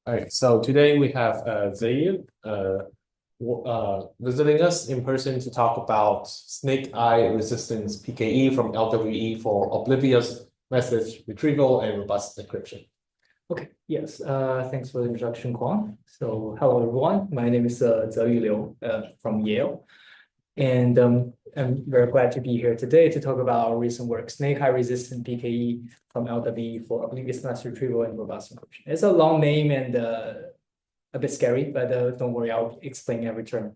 All right, so today we have Zeyu visiting us in person to talk about snake eye resistance PKE from LWE for Oblivious message retrieval and robust encryption. Okay, yes, thanks for the introduction, Kwon. So hello, everyone. My name is Zeyu Liu from Yale. And I'm very glad to be here today to talk about our recent work, snake eye resistant PKE from LWE for Oblivious message retrieval and robust encryption. It's a long name and a bit scary, but don't worry, I'll explain every term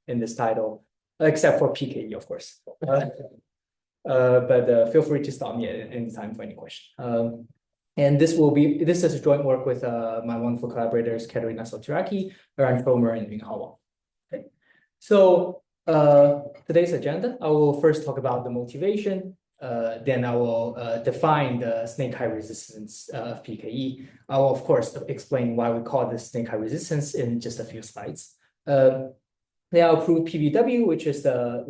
in this title, except for PKE, of course. But feel free to stop me at any time for any question. And this is a joint work with my wonderful collaborators, Katerina Sotiraki, Aaron Fomer, and Ming Hawa. Okay, so today's agenda, I will first talk about the motivation, then I will define the snake eye resistance of PKE. I will, of course, explain why we call this snake eye resistance in just a few slides. Then I'll prove PVW, which is a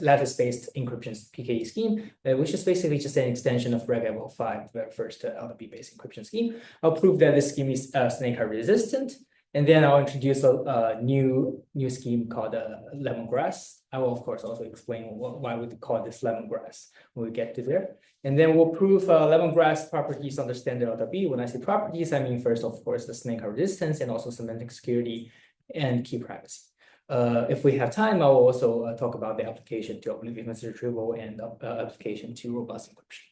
lattice-based encryption PKE scheme, which is basically just an extension of Regev05, the first LWE-based encryption scheme. I'll prove that this scheme is snake eye resistant. And then I'll introduce a new scheme called LWEmongrass. I will, of course, also explain why we call this LWEmongrass when we get to there. And then we'll prove LWEmongrass properties under standard LWE. When I say properties, I mean first, of course, the snake eye resistance and also semantic security and key privacy. If we have time, I will also talk about the application to Oblivious message retrieval and application to robust encryption.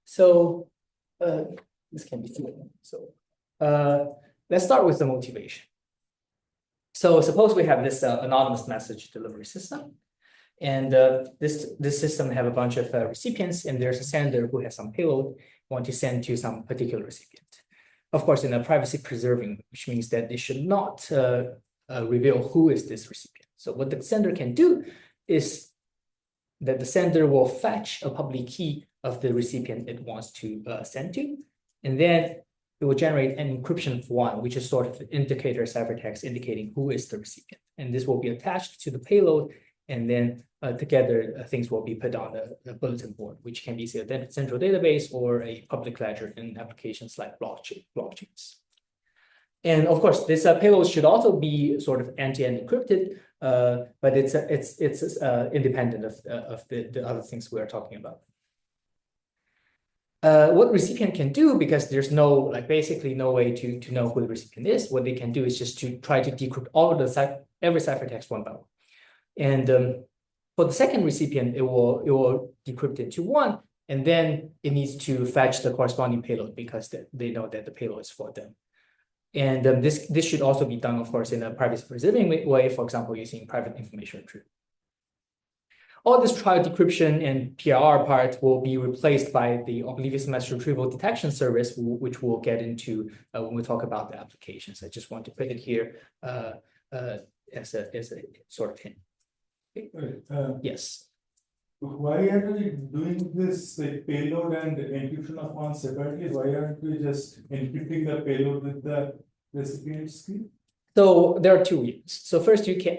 So this can be seen. So let's start with the motivation. So suppose we have this anonymous message delivery system, and this system have a bunch of recipients, and there's a sender who has some payload, want to send to some particular recipient. Of course, in a privacy preserving, which means that they should not reveal who is this recipient. So what the sender can do is that the sender will fetch a public key of the recipient it wants to send to, and then it will generate an encryption of one, which is sort of an indicator ciphertext indicating who is the recipient. And this will be attached to the payload, and then together things will be put on a bulletin board, which can be a central database or a public ledger in applications like blockchains. And of course, this payload should also be sort of end-to-end encrypted, but it's independent of the other things we are talking about. What recipient can do, because there's basically no way to know who the recipient is, what they can do is just to try to decrypt all of every ciphertext one by one. And for the second recipient, it will decrypt it to one, and then it needs to fetch the corresponding payload because they know that the payload is for them. And this should also be done, of course, in a privacy preserving way, for example, using private information retrieval. All this trial decryption and PIR part will be replaced by the Oblivious message retrieval detection service, which we'll get into when we talk about the applications. I just want to put it here as a sort of hint. Okay. Yes. Why are we doing this payload and encryption of one separately? Why aren't we just encrypting the payload with the recipient's key? So there are two reasons. So first, you can,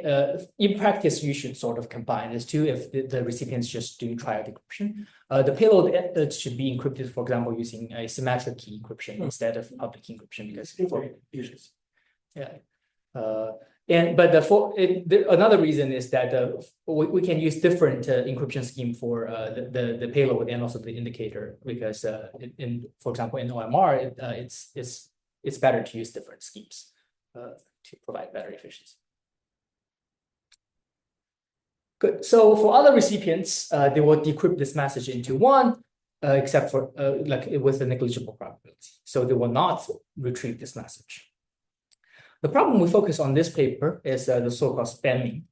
in practice, you should sort of combine these two if the recipient's just doing trial decryption. The payload should be encrypted, for example, using a symmetric key encryption instead of public encryption because for users. Yeah. Another reason is that we can use different encryption scheme for the payload and also the indicator because for example in OMR it's better to use different schemes to provide better efficiency. Good. So for other recipients, they will decrypt this message into one, except for with a negligible probability. So they will not retrieve this message. The problem we focus on this paper is the so-called spamming.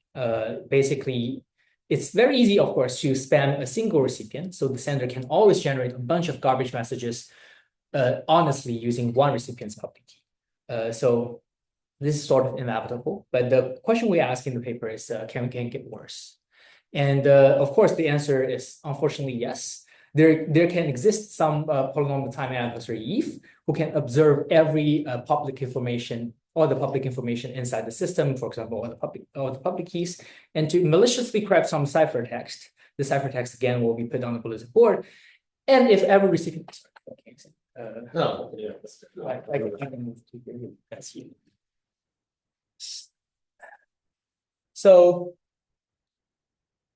Basically, it's very easy, of course, to spam a single recipient. So the sender can always generate a bunch of garbage messages honestly using one recipient's public key. So this is sort of inevitable. But the question we ask in the paper is, can it get worse? And of course, the answer is unfortunately yes. There can exist some polynomial time adversary Eve who can observe every public information all the public information inside the system, for example, all the public keys, and to maliciously craft some ciphertext. The ciphertext again will be put on the bulletin board, and if every recipient, No, yeah. I can move to the that's you. So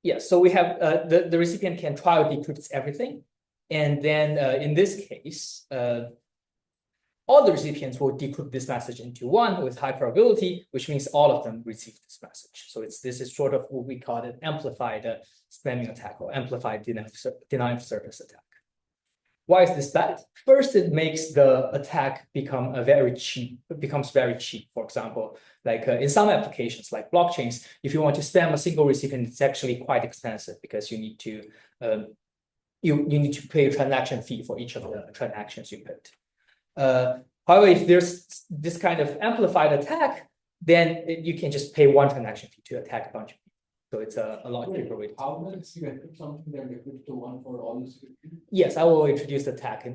yes, so we have the recipient can try to decrypt everything, and then in this case, all the recipients will decrypt this message into one with high probability, which means all of them receive this message. So this is sort of what we call an amplified spamming attack or amplified denial of service attack. Why is this bad? First, it makes the attack becomes very cheap. For example, like in some applications like blockchains, if you want to spam a single recipient, it's actually quite expensive because you need to you need to pay a transaction fee for each of the transactions you put. However, if there's this kind of amplified attack, then you can just pay one transaction fee to attack a bunch of people. So it's a lot cheaper way. How does you encrypt something that encrypts to one for all the security? Yes, I will introduce the attack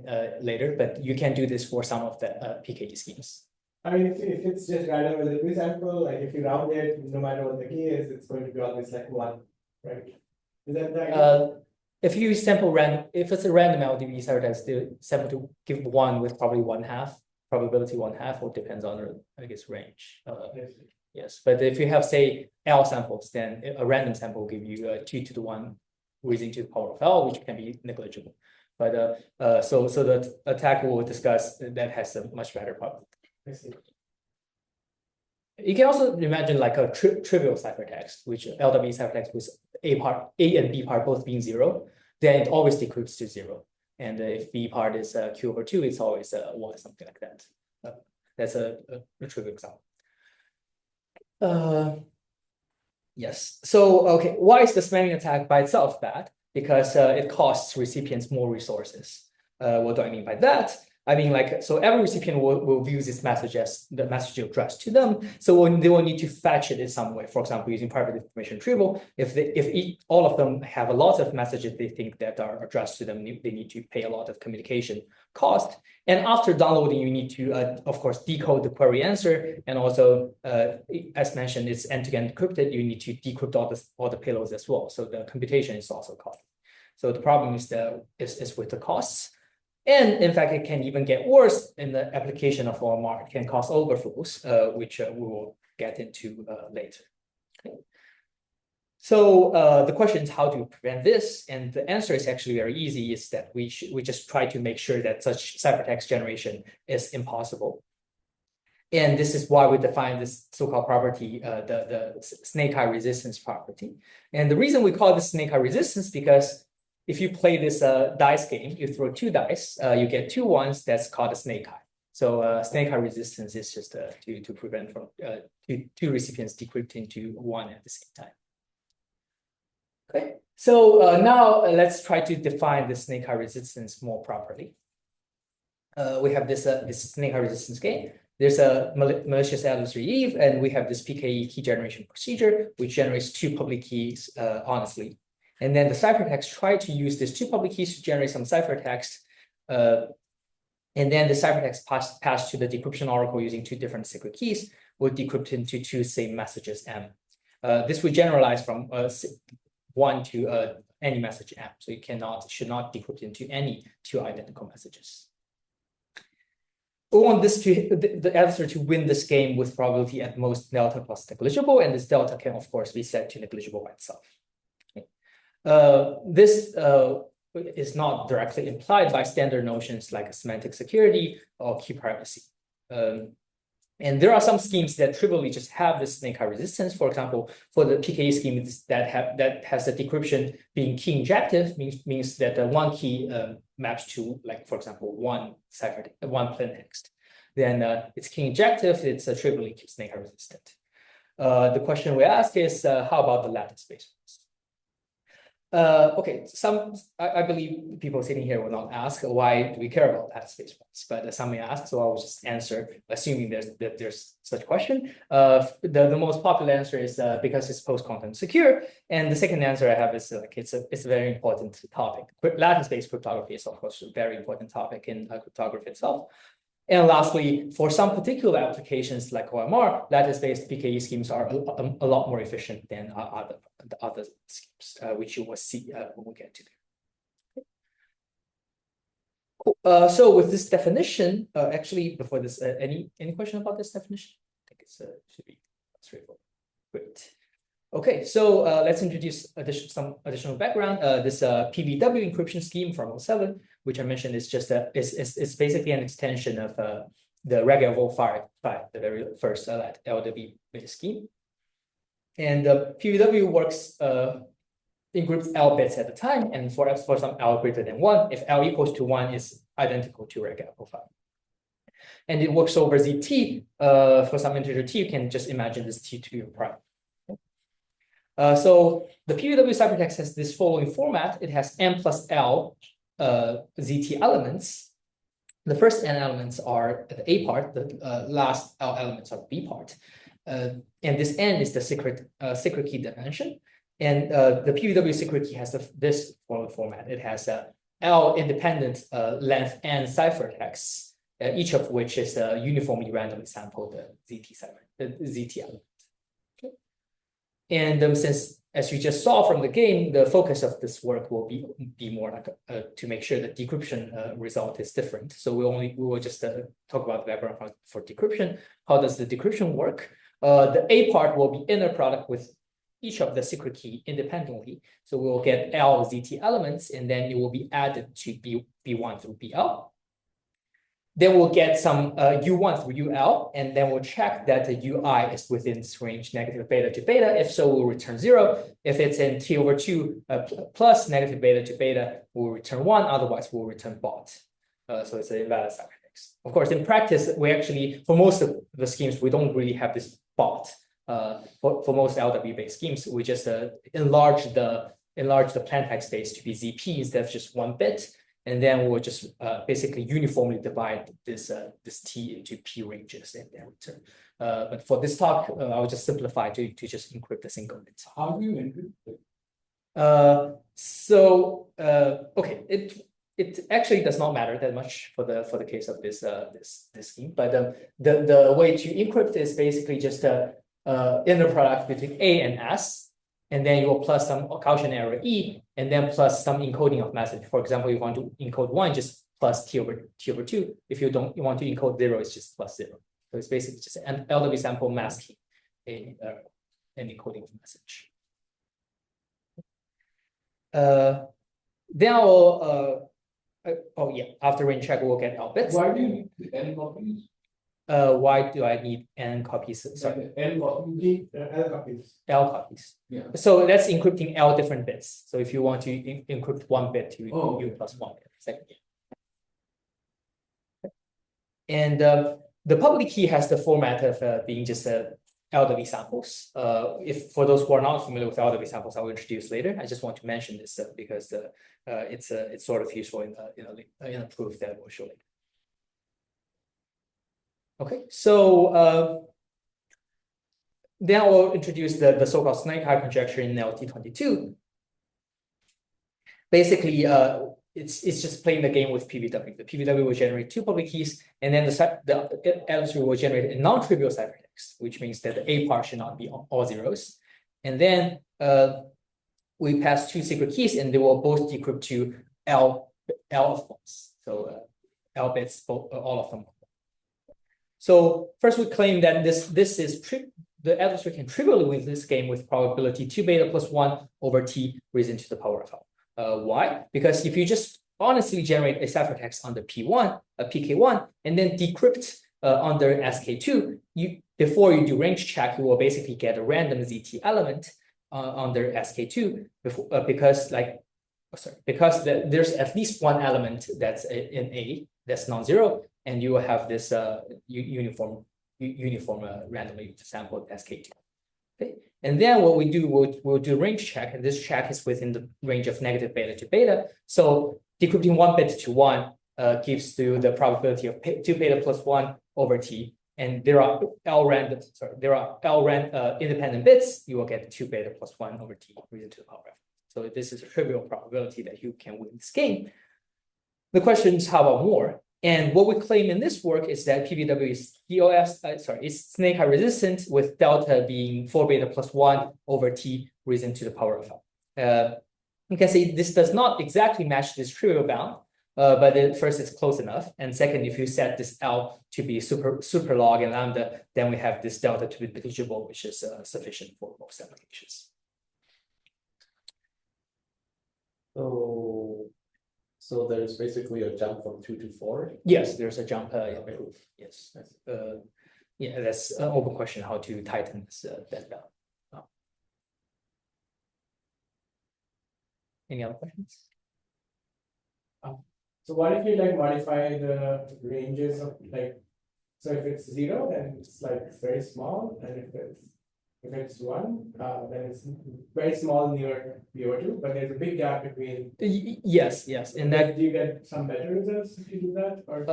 later, but you can do this for some of the PKE schemes. I mean, if it's just random LWE sample, like if you round it, no matter what the key is, it's going to be always like one, right? Is that right? If you sample random, if it's a random LWE ciphertext, the sample to give one with probably 1/2 probability, 1/2, or depends on the, I guess, range. Yes, but if you have, say, L samples, then a random sample will give you 2 to the 1 raising to the power of L, which can be negligible. But so the attack we'll discuss that has a much better probability. I see. You can also imagine like a trivial ciphertext, which LWE ciphertext with A and B part both being 0, then it always decrypts to 0. And if B part is Q/2, it's always 1, something like that. That's a trivial example. Yes. So, okay, why is the spamming attack by itself bad? Because it costs recipients more resources. What do I mean by that? I mean, like, so every recipient will view this message as the message addressed to them. So they will need to fetch it in some way. For example, using private information retrieval, if all of them have a lot of messages they think that are addressed to them, they need to pay a lot of communication cost. And after downloading, you need to, of course, decode the query answer. And also, as mentioned, it's end-to-end encrypted. You need to decrypt all the payloads as well. So the computation is also costly. So the problem is with the costs. And in fact, it can even get worse in the application of OMR. It can cause overflows, which we will get into later. Okay. So the question is, how do we prevent this? And the answer is actually very easy. Is that we just try to make sure that such ciphertext generation is impossible. And this is why we define this so-called property, the snake eye resistance property. And the reason we call this snake eye resistance because if you play this dice game, you throw 2 dice, you get 2 ones. That's called a snake eye. So snake eye resistance is just to prevent from 2 recipients decrypting to 1 at the same time. Okay, so now let's try to define the snake eye resistance more properly. We have this snake eye resistance game. There's a malicious adversarially, and we have this PKE key generation procedure, which generates 2 public keys honestly. And then the ciphertext try to use these 2 public keys to generate some ciphertext. And then the ciphertext passed to the decryption oracle using 2 different secret keys will decrypt into 2 same messages M. This would generalize from 1 to any message M. So you should not decrypt into any 2 identical messages. We want the adversary to win this game with probability at most delta plus negligible, and this delta can of course be set to negligible by itself. This is not directly implied by standard notions like semantic security or key privacy. And there are some schemes that trivially just have this snake eye resistance. For example, for the PKE scheme that has the decryption being key injective means that one key maps to, like, for example, one plaintext. Then it's key injective, it's trivially snake eye resistant. The question we ask is, how about the lattice-based ones? Okay, I believe people sitting here will not ask why do we care about lattice-based ones, but some may ask, so I will just answer, assuming there's such a question. The most popular answer is because it's post-quantum secure, and the second answer I have is like it's a very important topic. Lattice-based cryptography is of course a very important topic in cryptography itself. And lastly, for some particular applications like OMR, lattice-based PKE schemes are a lot more efficient than the other schemes, which you will see when we get to them. Cool. So with this definition, actually, before this, any question about this definition? I think it's should be straightforward. Great. Okay, so let's introduce some additional background. This PVW encryption scheme from 07, which I mentioned, is just it's basically an extension of the Regev05, the very first LWE-based scheme. And PVW works encrypts L bits at a time, and for some L greater than 1, if L equals to 1, is identical to Regev05. And it works over ZT. For some integer t, you can just imagine this t to be a prime. So the PVW ciphertext has this following format. It has n plus L ZT elements. The first n elements are the A part, the last L elements are B part. And this n is the secret key dimension. And the PVW secret key has this following format. It has L independent length n ciphertexts, each of which is uniformly randomly sampled ZT element. Okay. And since, as you just saw from the game, the focus of this work will be more like to make sure the decryption result is different. So we will just talk about the background for decryption. How does the decryption work? The A part will be inner product with each of the secret key independently. So we will get L ZT elements, and then it will be added to B1 through BL. Then we'll get some U1 through UL, and then we'll check that the UI is within this range negative beta to beta. If so, we'll return 0. If it's in T over 2 plus negative beta to beta, we'll return 1. Otherwise, we'll return bot. So it's an invalid ciphertext. Of course, in practice, we actually, for most of the schemes, we don't really have this bot. For most LWE-based schemes, we just enlarge the plaintext space to be ZP instead of just 1 bit. And then we'll just basically uniformly divide this T into P ranges and then return. But for this talk, I'll just simplify to just encrypt a single bit. How do you encrypt it? Okay, it actually does not matter that much for the case of this scheme. But the way to encrypt is basically just inner product between A and S. And then you will plus some Gaussian error E, and then plus some encoding of message. For example, you want to encode 1, just plus T over 2. If you want to encode 0, it's just plus 0. So it's basically just an LW sample masking an encoding of message. Then I will, after range check, we'll get L bits. Why do you need the n copies? Why do I need n copies? Sorry, N copies. L copies. L copies. Yeah. So that's encrypting L different bits. So if you want to encrypt 1 bit, you plus 1 bit. Second. And the public key has the format of being just LWE samples. If for those who are not familiar with LWE samples, I will introduce later. I just want to mention this because it's sort of useful in a proof that we'll show later. Okay, so then I will introduce the so-called snake eye conjecture in LT22. Basically, it's just playing the game with PVW. The PVW will generate 2 public keys, and then the adversary will generate a non-trivial ciphertext, which means that the A part should not be all zeros. And then we pass 2 secret keys, and they will both decrypt to L of ones. So L bits, all of them. So first we claim that this is the adversary can trivially win this game with probability 2 beta plus 1 over T raised into the power of L. Why? Because if you just honestly generate a ciphertext under P1, PK1, and then decrypt under SK2, before you do range check, you will basically get a random ZT element under SK2 because there's at least one element that's in A that's non-zero. And you will have this uniform randomly sampled SK2. Okay, and then what we do, we'll do range check, and this check is within the range of negative beta to beta. So decrypting 1 bit to 1 gives you the probability of 2 beta plus 1 over T, and there are independent bits. You will get 2 beta plus 1 over T raised to the power of. So this is a trivial probability that you can win this game. The question is, how about more? And what we claim in this work is that PVW is is snake eye resistant, with delta being 4 beta plus 1 over T raised to the power of L. You can see this does not exactly match this trivial bound, But then first, it's close enough. And second, if you set this L to be super log and lambda, then we have this delta to be negligible, which is sufficient for most applications. So there's basically a jump from 2 to 4. Yes, there's a jump in proof. Yes. Yeah, that's an open question how to tighten this that down. Any other questions? So what if you like modify the ranges of like, so if it's 0, then it's like very small, and if it's 1, then it's very small near VO2, but there's a big gap between. Yes, and that do you get some better results if you do that, or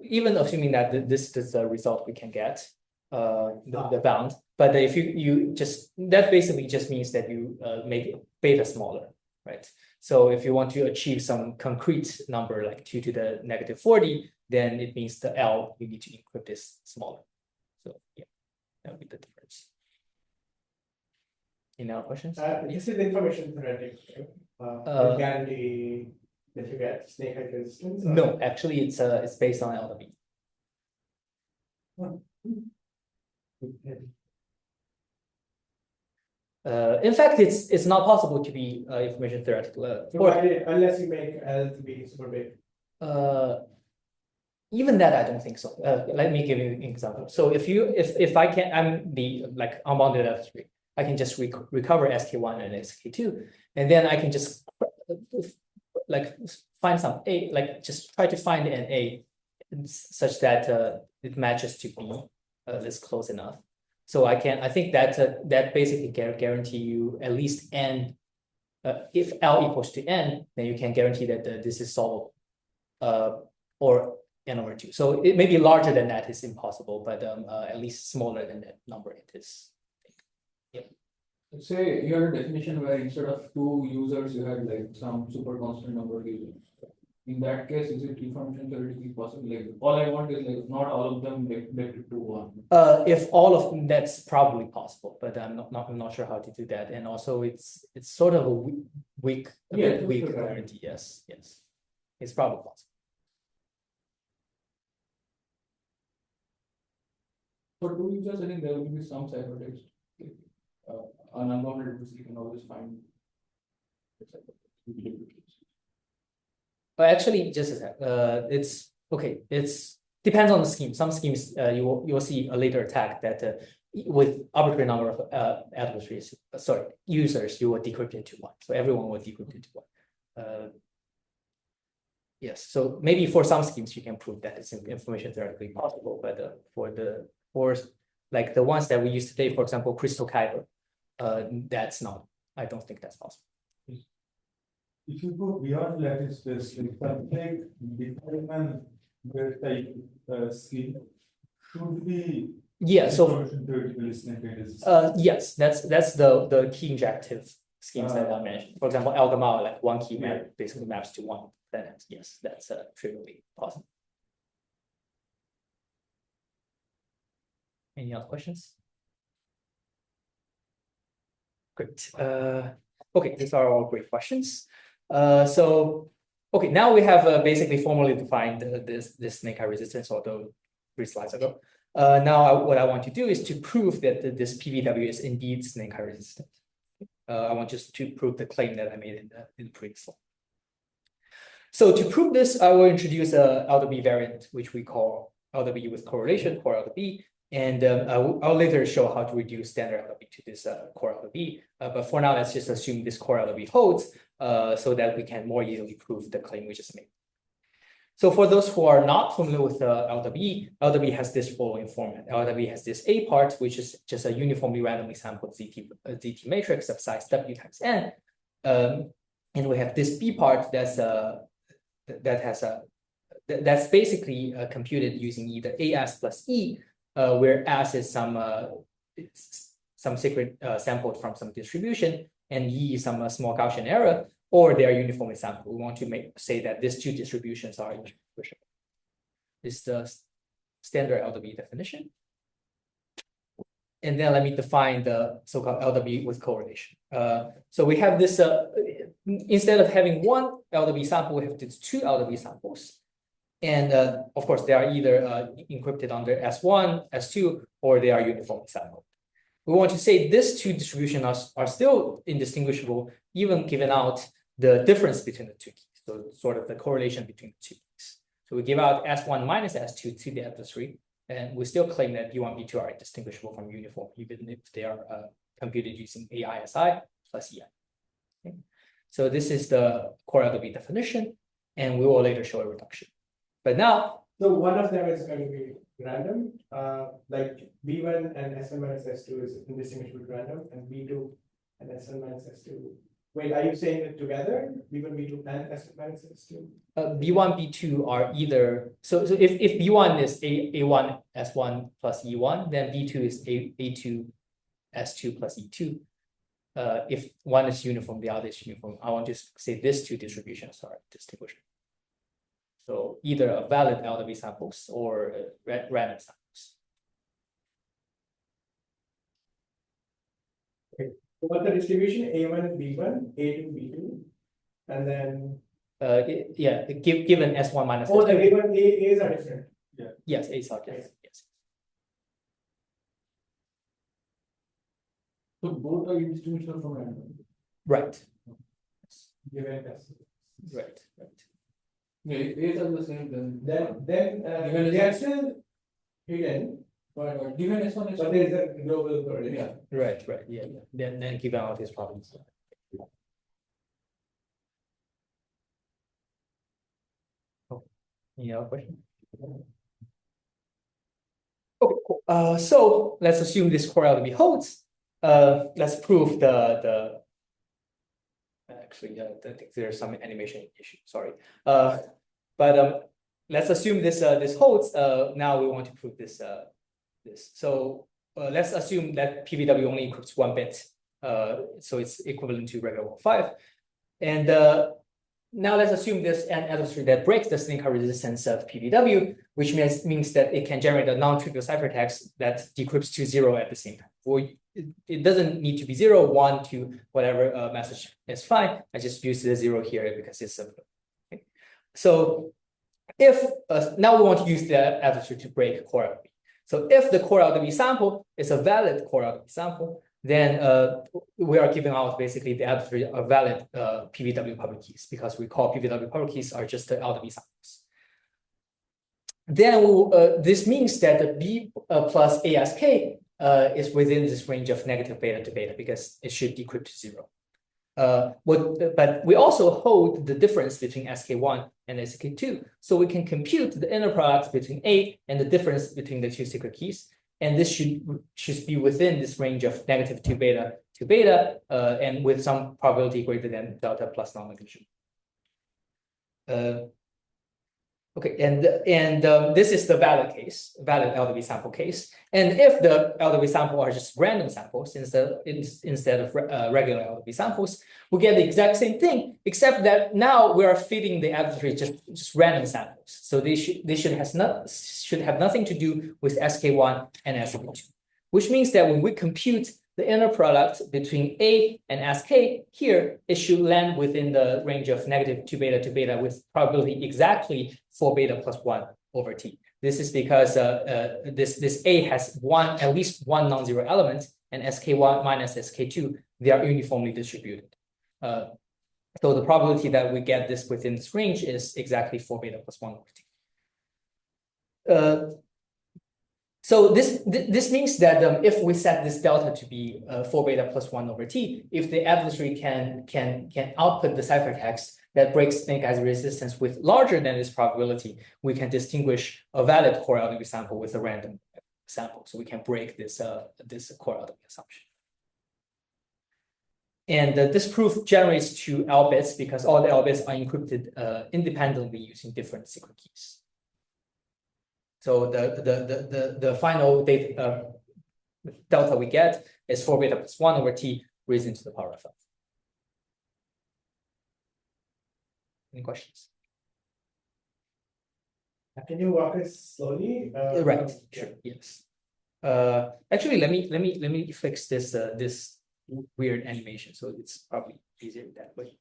even assuming that this is the result we can get, the bound, but if you just that basically just means that you make beta smaller, right? So if you want to achieve some concrete number like 2 to the negative 40, then it means the L you need to encrypt is smaller. So yeah, that would be the difference. Any other questions? This is information theoretic, guarantee that you get snake height resistance? No, actually it's based on LWE. In fact, it's not possible to be information theoretical. Unless you make L to be super big. Even that, I don't think so. Let me give you an example. So if I can, I'm the like unbounded F3, I can just recover SK1 and SK2, and then I can just like find some A, like just try to find an A such that it matches to B this close enough. So I think that that basically guarantee you at least N. If L equals to N, then you can guarantee that this is solvable, or N over 2. So it may be larger than that is impossible, but at least smaller than that number it is. Yep. Let's say you had a definition where instead of 2 users, you had like some super constant number of users. In that case, is it information theoretically possible? Like all I want is like not all of them decrypt to 1. If all of them, that's probably possible, but I'm not sure how to do that. And also, it's sort of a weak guarantee. Yes, it's probably possible. For 2 users, I think there will be some ciphertext. An unbounded address you can always find. Actually, just a sec. It's okay. It's depends on the scheme. Some schemes you will see a later attack that with arbitrary number of adversaries, users, you will decrypt into 1. So everyone will decrypt into 1. Yes. So maybe for some schemes you can prove that it's information theoretically possible, but for like the ones that we use today, for example, Crystals-Kyber, that's not. I don't think that's possible. If you go beyond lattice-based, like determine where type scheme should be theoretically snake-height. Yes, that's the key injective schemes that I mentioned. For example, Algamma, like 1 key basically maps to 1 planet. Yes, that's trivially possible. Any other questions? Great. Okay, these are all great questions. So okay, now we have basically formally defined this snake height resistance, although 3 slides ago. Now what I want to do is to prove that this PVW is indeed snake height resistant. I want just to prove the claim that I made in the previous slide. So to prove this, I will introduce a LWE variant, which we call LWE with correlation, core LWE. And I'll later show how to reduce standard LWE to this core LWE. But for now, let's just assume this core LWE holds so that we can more easily prove the claim we just made. So for those who are not familiar with LWE has this following format. LWE has this A part, which is just a uniformly randomly sampled ZT matrix of size W times N. And we have this B part that's basically computed using either AS plus E, where S is some secret sampled from some distribution, and E is some small Gaussian error, or they are uniformly sampled. We want to say that these 2 distributions are indistinguishable. This is the standard LWE definition. And then let me define the so-called LWE with correlation. So we have this instead of having one LWE sample, we have two LWE samples. And of course, they are either encrypted under S1, S2, or they are uniformly sampled. We want to say these two distributions are still indistinguishable, even given out the difference between the two keys. So sort of the correlation between the two keys. So we give out S1 minus S2 to the adversary, and we still claim that B1, B2 are indistinguishable from uniform, even if they are computed using AISI plus EI. Okay. So this is the core LWE definition, and we will later show a reduction. But now, so one of them is going to be random, like B1 and S1 minus S2 is indistinguishable random, and B2 and S1 minus S2. Wait, are you saying it together? B1, B2, and S1 minus S2? B1, B2 are either, so if B1 is A1, S1 plus E1, then B2 is A2, S2 plus E2. If one is uniform, the other is uniform. I want to say these two distributions are distinguishable. So either a valid LWE samples or random samples. Okay. So what's the distribution? A1, B1, A2, B2, and then given S1 minus oh, S2. the A1, A's are different. Yeah. Yes, A's are different. Yes. So both are indistinguishable from random. Right. Given S. Right. Yeah, if A's are the same, then Then Given they are S1. still hidden, but given S1 is but there is a global correlation. yeah. Right. Yeah. Then given out these problems. Oh, any other question? Okay, cool. So let's assume this core LWE holds. Let's prove the actually, I think there's some animation issue. Sorry. But let's assume this holds. Now we want to prove this. So let's assume that PVW only encrypts 1 bit. So it's equivalent to Regev05. And now let's assume there's an adversary that breaks the snake resistance of PVW, which means that it can generate a non-trivial ciphertext that decrypts to 0 at the same time. Or it doesn't need to be 0, 1, 2, whatever message is fine. I just use the 0 here because it's simple. Okay. So if now we want to use the adversary to break core LWE. So if the core LWE sample is a valid core LWE sample, then we are giving out basically the adversary a valid PVW public keys, because we call PVW public keys are just the LWE samples. Then this means that the B plus ASK is within this range of negative beta to beta, because it should decrypt to 0. But we also hold the difference between SK1 and SK2, so we can compute the inner product between A and the difference between the two secret keys, and this should be within this range of negative 2 beta to beta, and with some probability greater than delta plus non-negligible. Okay, and this is the valid case, valid LWE sample case. And if the LWE sample are just random samples instead of regular LWE samples, we get the exact same thing, except that now we are feeding the adversary just random samples. So they should have nothing to do with SK1 and SK2, which means that when we compute the inner product between A and SK here, it should land within the range of negative 2 beta to beta with probability exactly 4 beta plus 1 over T. This is because this A has at least one non-zero element, and SK1 minus SK2, they are uniformly distributed. So the probability that we get this within this range is exactly 4 beta plus 1 over T. So this means that if we set this delta to be 4 beta plus 1 over T, if the adversary can output the ciphertext that breaks snake eyes resistance with larger than this probability, we can distinguish a valid core LWE sample with a random sample. So we can break this core LWE assumption. And this proof generates 2 L bits because all the L bits are encrypted independently using different secret keys. So the final data delta we get is 4 beta plus 1 over T raised to the power of 5. Any questions? Can you walk us slowly? Right. Sure. Yes. Actually, let me fix this this weird animation, so it's probably easier that way.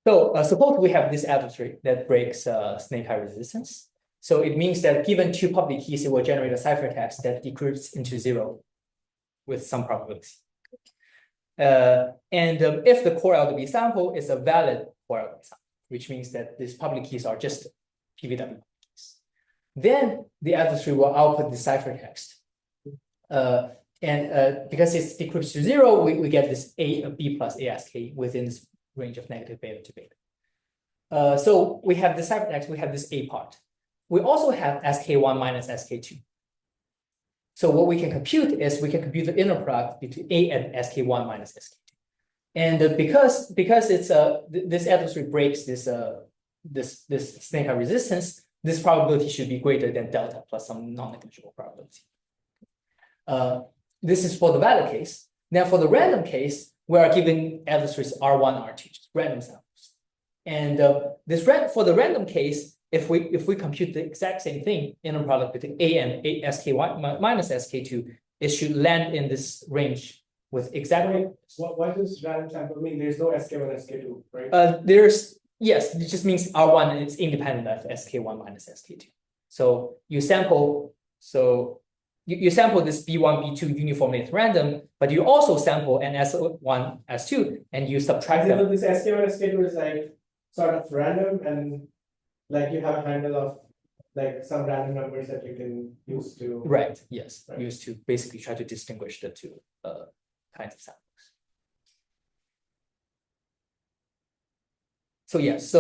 So suppose we have this adversary that breaks snake eye resistance. So it means that given two public keys, it will generate a ciphertext that decrypts into 0 with some probability. If the core LWE sample is a valid core LWE sample, which means that these public keys are just PVW keys, then the adversary will output the ciphertext. Because it's decrypts to 0, we get this B plus ASK within this range of negative beta to beta. So we have the ciphertext, we have this A part. We also have SK1 minus SK2. So what we can compute is we can compute the inner product between A and SK1 minus SK2. And because it's this adversary breaks this snake eye resistance, this probability should be greater than delta plus some non-negligible probability. This is for the valid case. Now for the random case, we are given adversaries R1, R2, just random samples. And for the random case, if we compute the exact same thing, inner product between A and SK1 minus SK2, it should land in this range with exactly. Why does random sample mean there's no SK1, SK2, right? Yes, it just means R1 is independent of SK1 minus SK2. So you sample, you sample this B1, B2 uniformly at random, but you also sample an S1, S2, and you subtract them. This SK1, SK2 is like sort of random, and like you have a handle of like some random numbers that you can use to. Right, yes, right. Use to basically try to distinguish the two kinds of samples. So yes,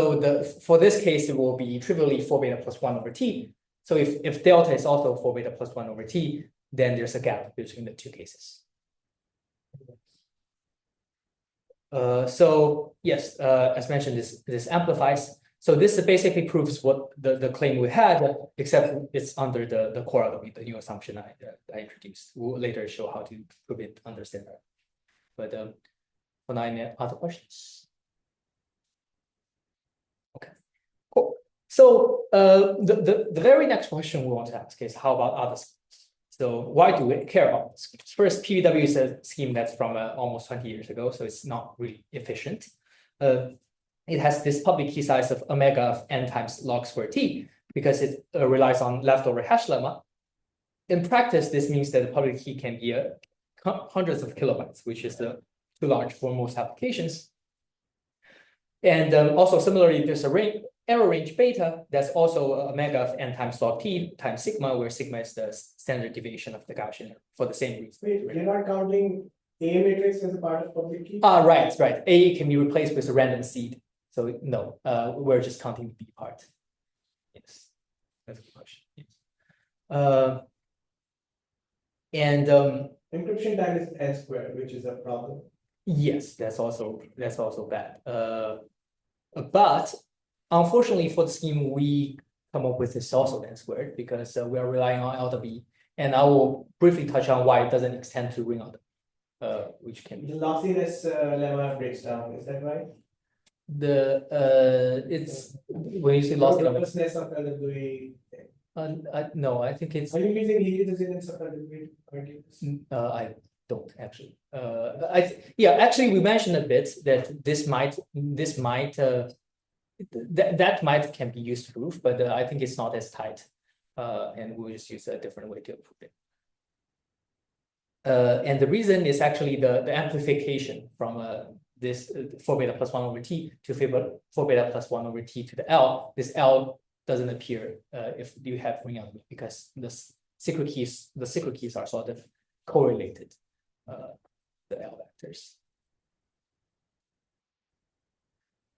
for this case, it will be trivially 4 beta plus 1 over t. So if delta is also 4 beta plus 1 over t, then there's a gap between the two cases. So yes, as mentioned, this amplifies. So this basically proves what the claim we had, except it's under the core LWE, the new assumption I introduced. We'll later show how to prove it under standard. But for now, any other questions? Okay, cool. So the very next question we want to ask is, how about other schemes? So why do we care about this? First, PVW is a scheme that's from almost 20 years ago, so it's not really efficient. It has this public key size of omega of n times log squared t, because it relies on leftover hash lemma. In practice, this means that the public key can be hundreds of kilobytes, which is too large for most applications. And also similarly, there's a error range beta that's also omega of n times log t times sigma, where sigma is the standard deviation of the Gaussian error for the same reason. Wait, you're not counting A matrix as a part of public key? Right. A can be replaced with a random seed. So no, we're just counting the B part. Yes, that's a good question. Yes. Encryption time is n squared, which is a problem. Yes, that's also bad. But unfortunately for the scheme we come up with is also n squared, because we are relying on LWE, and I will briefly touch on why it doesn't extend to ring LWE, which can be the lossiness lemma breaks down. Is that right? It's when you say loss the robustness of LWE. No, I think it's. Are you using leading resilience of LWE? I don't actually. Actually, we mentioned a bit that this might can be used to prove, but I think it's not as tight, and we'll just use a different way to prove it. And the reason is actually the amplification from this 4 beta plus 1 over t to 4 beta plus 1 over t to the L. This L doesn't appear if you have ring LWE, because the secret keys are sort of correlated, the L vectors.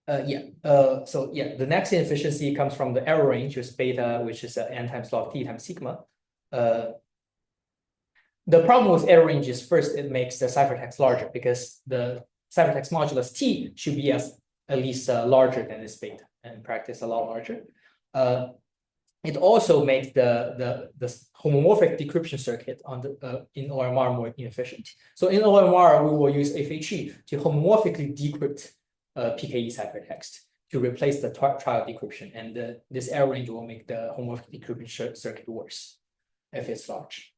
The next inefficiency comes from the error range, which is beta, which is n times log t times sigma. The problem with error range is, first, it makes the ciphertext larger, because the ciphertext modulus t should be at least larger than this beta, and in practice a lot larger. It also makes the homomorphic decryption circuit in OMR more inefficient. So in OMR, we will use FHE to homomorphically decrypt PKE ciphertext to replace the trial decryption, and this error range will make the homomorphic decryption circuit worse if it's large.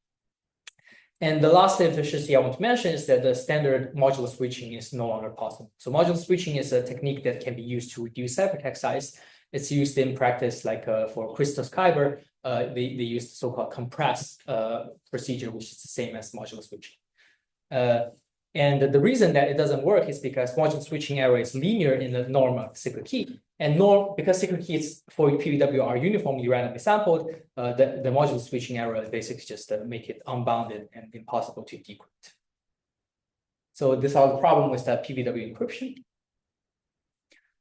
And the last efficiency I want to mention is that the standard modular switching is no longer possible. So modular switching is a technique that can be used to reduce ciphertext size. It's used in practice, like for Crystals-Kyber, they use the so-called compress procedure, which is the same as modular switching. And the reason that it doesn't work is because modular switching error is linear in the norm of secret key. And because secret keys for PVW are uniformly randomly sampled, the modular switching error basically just make it unbounded and impossible to decrypt. So this is the problem with the PVW encryption.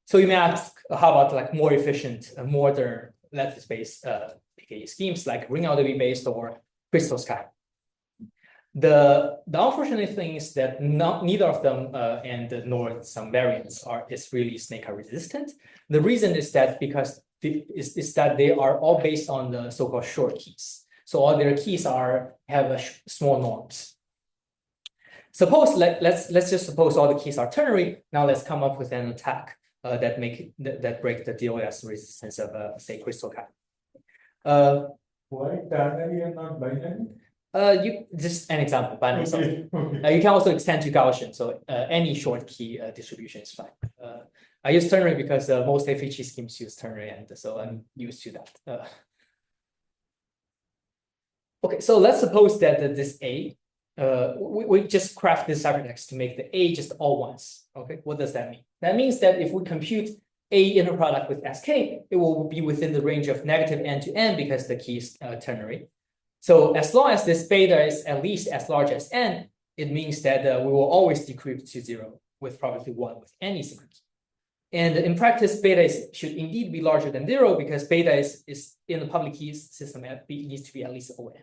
So you may ask, how about like more efficient, modern lattice-based PKE schemes like ring LWE-based or Crystals-Kyber? The unfortunate thing is that neither of them nor some variants is really snake resistant. The reason is that because they are all based on the so-called short keys. So all their keys have small norms. Let's just suppose all the keys are ternary. Now let's come up with an attack that break the DOS resistance of say Crystals-Kyber. Why ternary and not binary? Just an example, binary something. You can also extend to Gaussian, so any short key distribution is fine. I use ternary because most FHE schemes use ternary, and so I'm used to that. Okay, so let's suppose that this A, we just craft this ciphertext to make the A just all ones. Okay, what does that mean? That means that if we compute A inner product with SK, it will be within the range of negative n to n because the key is ternary. So as long as this beta is at least as large as n, it means that we will always decrypt to 0 with probability 1 with any secret key. And in practice, beta should indeed be larger than 0 because beta is in the public keys system, it needs to be at least O(n).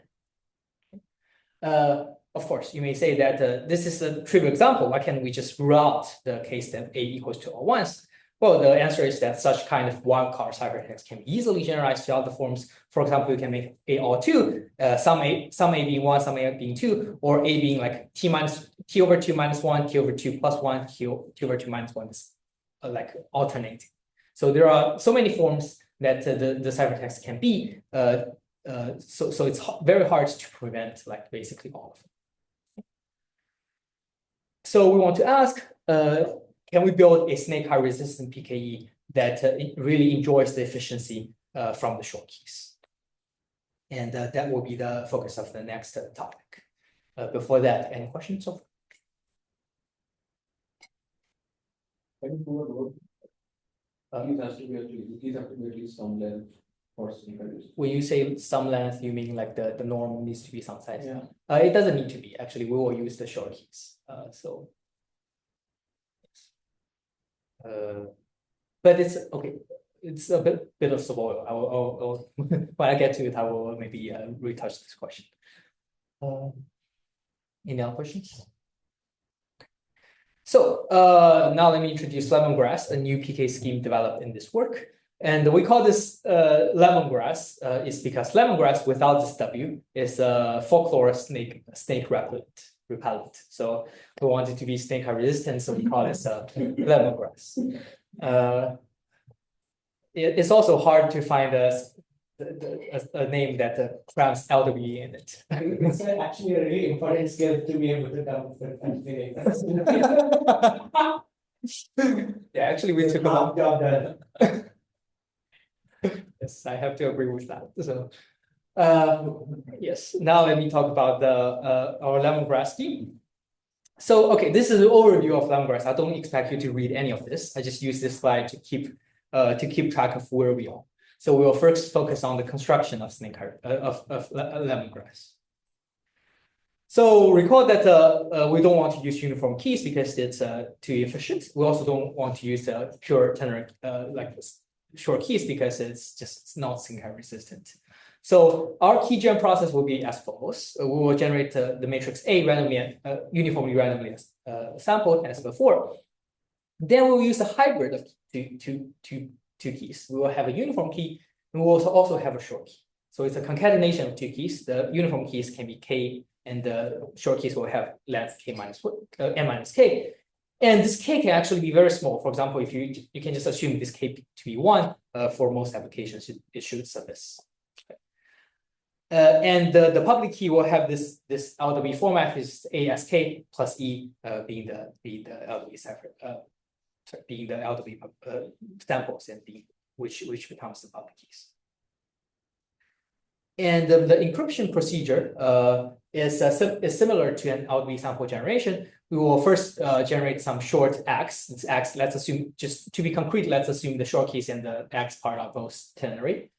Of course, you may say that this is a trivial example. Why can't we just rule out the case that A equals to all ones? Well, the answer is that such kind of wildcard ciphertext can be easily generalized to other forms. For example, you can make A all 2, some A being 1, some A being 2, or A being like T over 2 minus 1, T over 2 plus 1, T over 2 minus 1 is like alternating. So there are so many forms that the ciphertext can be. So it's very hard to prevent like basically all of them. So we want to ask, can we build a snake resistant PKE that really enjoys the efficiency from the short keys? And that will be the focus of the next topic. Before that, any questions? Keys have to be at least some length for snake resistance. When you say some length, you mean like the norm needs to be some size? Yeah. It doesn't need to be. Actually, we will use the short keys. But it's okay. It's a bit of spoil. I will when I get to it, I will maybe retouch this question. Any other questions? So now let me introduce LWEmongrass, a new PK scheme developed in this work. And we call this LWEmongrass is because LWEmongrass without this W is a folklore snake repellent. So we want it to be snake resistant, so we call this LWEmongrass. It's also hard to find a name that crams LWE in it. It's actually a really important skill to be able to come with anything. Yeah, actually we took a job done. Yes, I have to agree with that. So yes, now let me talk about our LWEmongrass scheme. So okay, this is an overview of LWEmongrass. I don't expect you to read any of this. I just use this slide to keep track of where we are. So we will first focus on the construction of LWEmongrass. So recall that we don't want to use uniform keys because it's too efficient. We also don't want to use pure ternary like short keys because it's not snake resistant. So our key gen process will be as follows. We will generate the matrix A uniformly randomly sampled as before. Then we'll use a hybrid of two keys. We will have a uniform key and we will also have a short key. So it's a concatenation of two keys. The uniform keys can be K and the short keys will have length K minus n minus K. And this K can actually be very small. For example, if you can just assume this K to be 1 for most applications, it should suffice. And the public key will have this LWE format, which is ASK plus E being the LWE cipher, being the LWE samples, and B, which becomes the public keys. And the encryption procedure is similar to an LWE sample generation. We will first generate some short X. It's X. Let's assume, just to be concrete, let's assume the short keys and the X part are both ternary.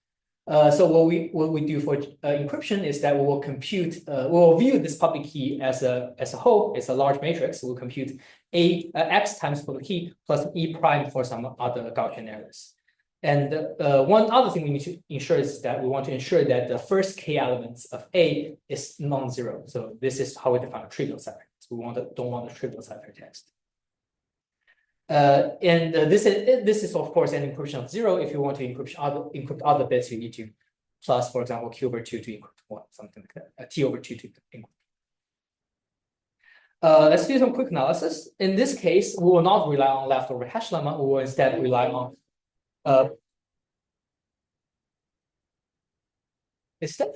So what we do for encryption is that we will compute, we will view this public key as a whole. It's a large matrix. We'll compute X times public key plus E prime for some other Gaussian errors. And one other thing we need to ensure is that we want to ensure that the first K elements of A is non-zero. So this is how we define a trivial ciphertext. We don't want a trivial ciphertext. And this is of course an encryption of 0. If you want to encrypt other bits, you need to plus, for example, Q over 2 to encrypt 1, something like that. T over 2 to encrypt. Let's do some quick analysis. In this case, we will not rely on leftover hash lemma. We will instead rely on is that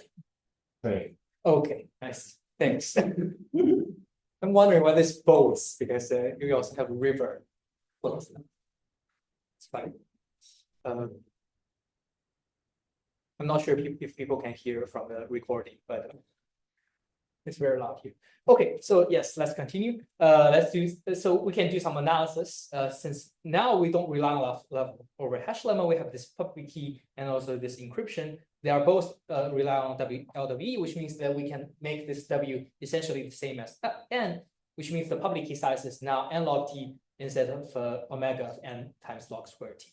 Right. okay? Nice, thanks. I'm wondering what this bodes, because you also have river. It's fine. I'm not sure if people can hear from the recording, but it's very loud here. Okay, so yes, let's continue. So we can do some analysis. Since now we don't rely on over hash lemma, we have this public key and also this encryption. They are both rely on LWE, which means that we can make this W essentially the same as N, which means the public key size is now N log T instead of omega of N times log square T.